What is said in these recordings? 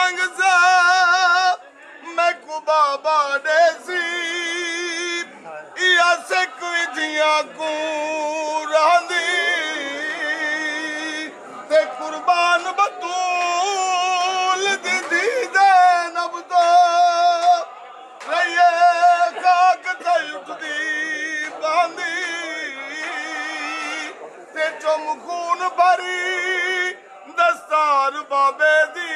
मंगजा मैं को बाबा देसी या सिक विधियां को रहंदी ते कुर्बान बतूल दी दे नब तो रहिए खाक ते उठदी बांदी ते चुम खून भरी दस्तार बाबे दी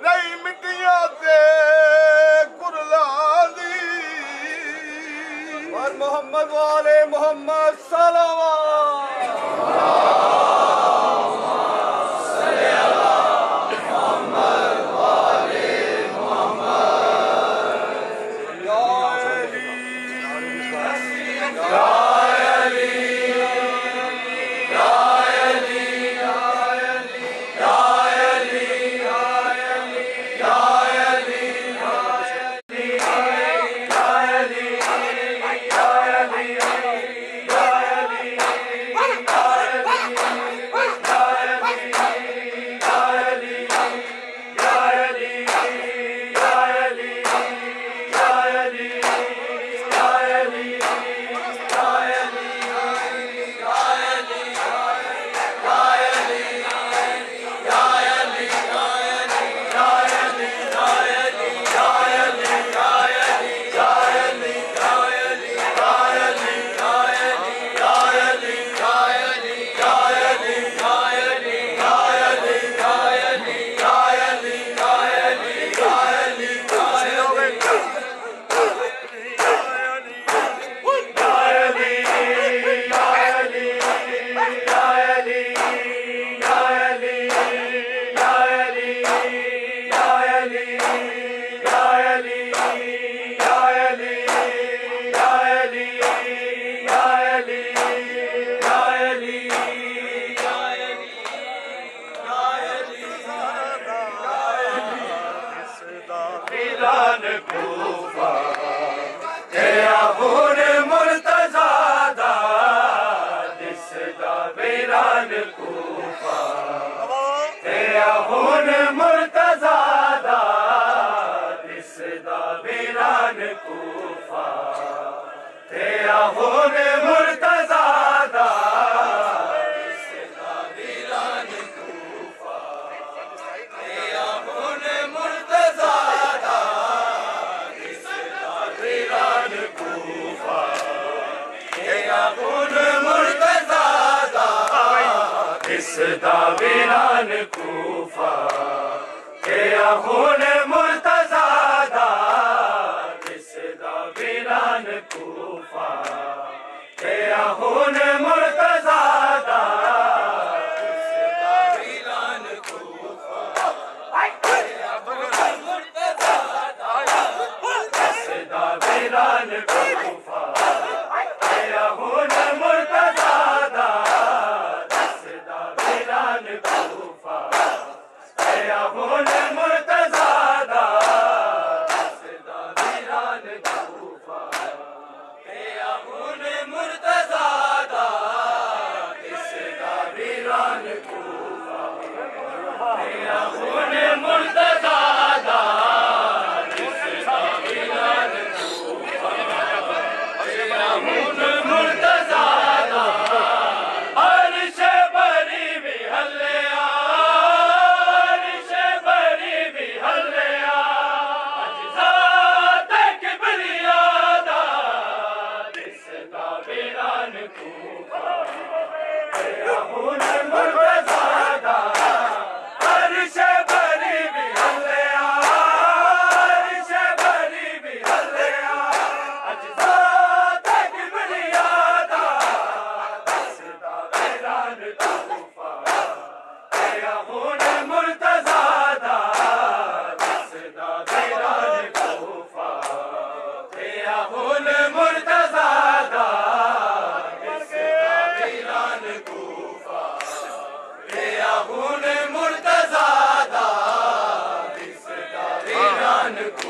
रही मिट्टियां ते कुरलांदी और मोहम्मद वाले मोहम्मद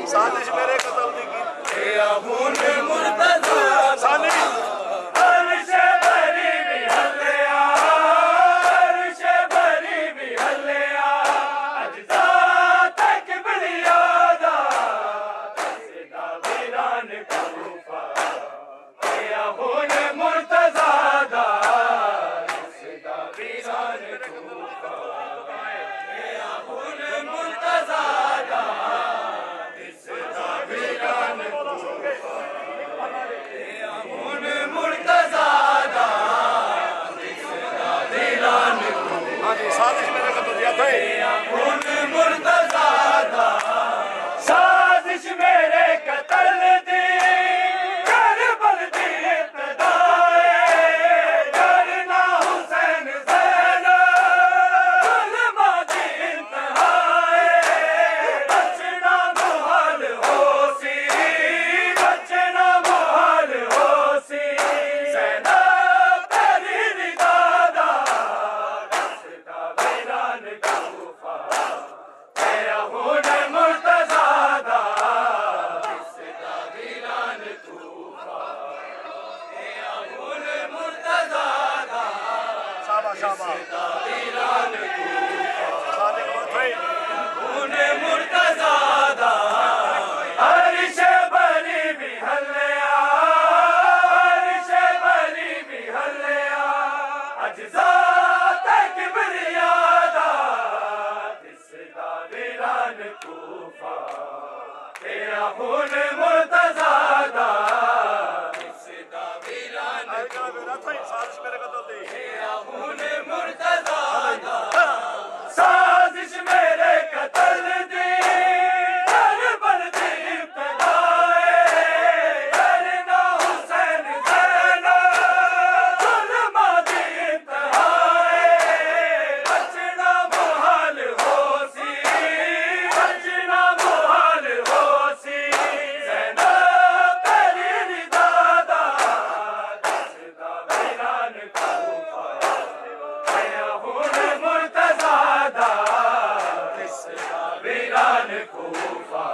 साजिश मेरे कतल दी की खून मुर्तज़ा साजिश मेरे कत्ल दी खून मुर्तज़ा साजिश मेरे कत्ल दी करबल दी इब्तिदाए करना हुसैन ज़ैना जुल्मा दी इंतहाए बचना मुहाल होसी बचना मुहाल होसी ज़ैना तेरी निदादा दसदा वीरान कूफा आया खून मुर्तज़ा दसदा वीरान कूफा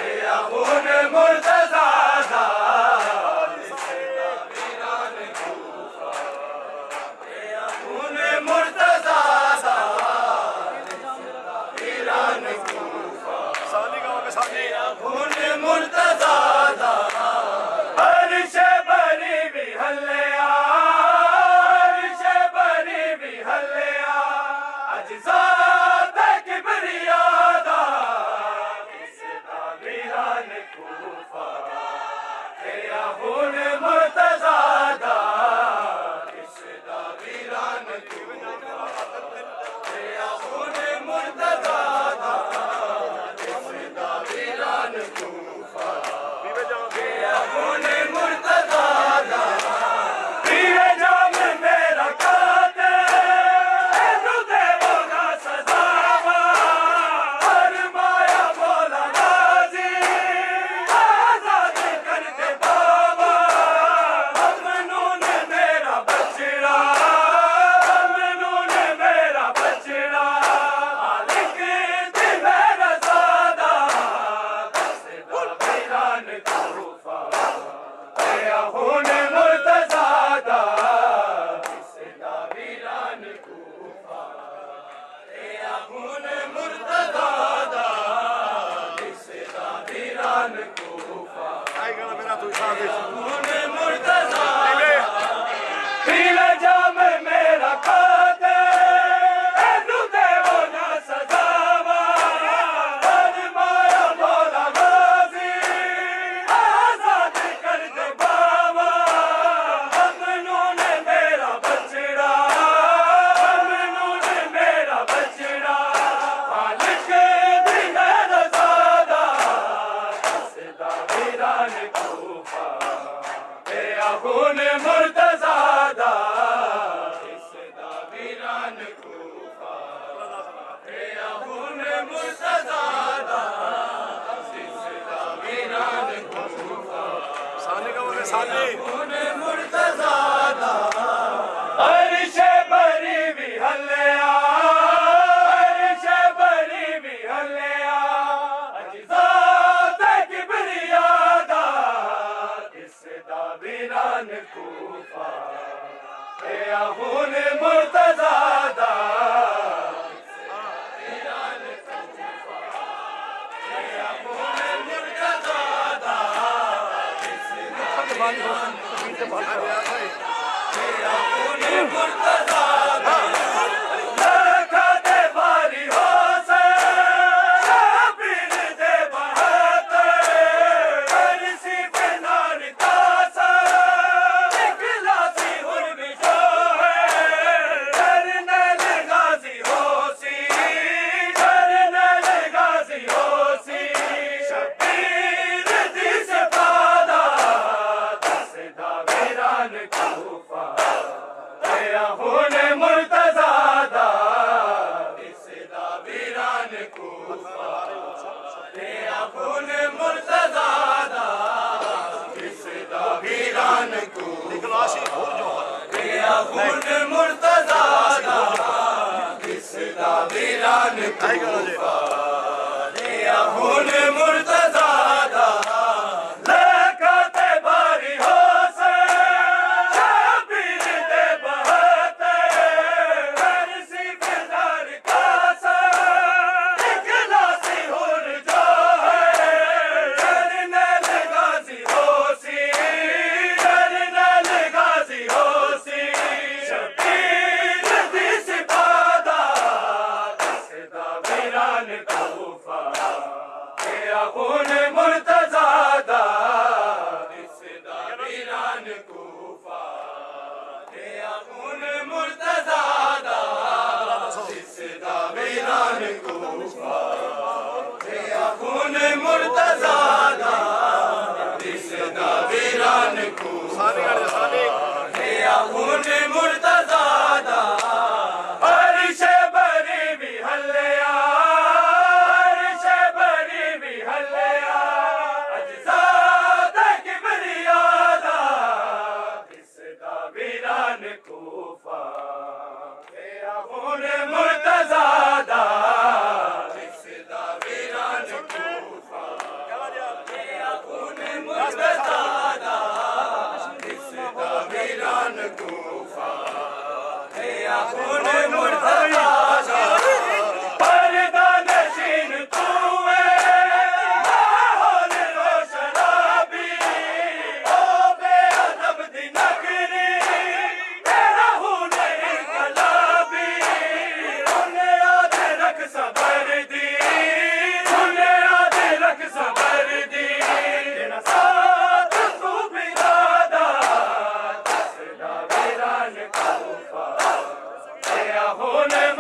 आया खून मुर्तज़ा दसदा वीरान कूफा आया खून मुर्तज़ा दसदा वीरान कूफा साली गाँव में साली खून मुर्तज़ा हर शबरी भी हल्लिया हर शबरी भी हल्लिया अज्जा तक बरियादा इसदा वीरान कूफा तेरा खून मुर्तज़ा इसदा वीरान कूफा तेरा खून मुर्तज़ा इसदा वीरान कूफा बीवे जाओ तेरा खून मुर्तज़ा पीरे जाम मेरा काते एनु देवो ना सजावा हर माया मौला गाजी आजाद कर दे बाबा ममनून मेरा बचड़ा ममनून मेरा बचड़ा मालिक दी मेरा ज़ादा दसदा वीरान कूफा आया खून मुर्तज़ा दसदा वीरान कूफा आया खून मुर्तज़ा दसदा वीरान कूफा आएगा ना मेरा तू साजिश खून मुर्तज़ा बीवे पीले जाम मेरा खाते एनु देवो ना सजावा हर माया मौला गाजी आजाद कर दे बाबा ममनून मेरा बचड़ा ममनून मेरा बचड़ा मालिक दी मेरा ज़ादा दसदा वीरान कूफा तेरा खून मुर्तज़ा दसदा वीरान कूफा तेरा खून मुर्तज़ा दसदा वीरान कूफा साली गाँव में साली खून मुर्तज़ा हर शबरी भी हल्लिया हर शबरी भी हल्लिया अज्जा तक बरियादा इसदा वीरान कूफा तेरा खून मुर्तज़ा वीरान कूफा तेरा खून मुर्तज़ा तेरा खून मुर्तज़ा लखा दे बारी हो से शबीर दे बहाते करसी पे नार तासा इखलासी हुर बिजो है करनल गाजी होसी करनल गाजी होसी शबीर दी सफादा दसदा वीरान कूफा तेरा खून होने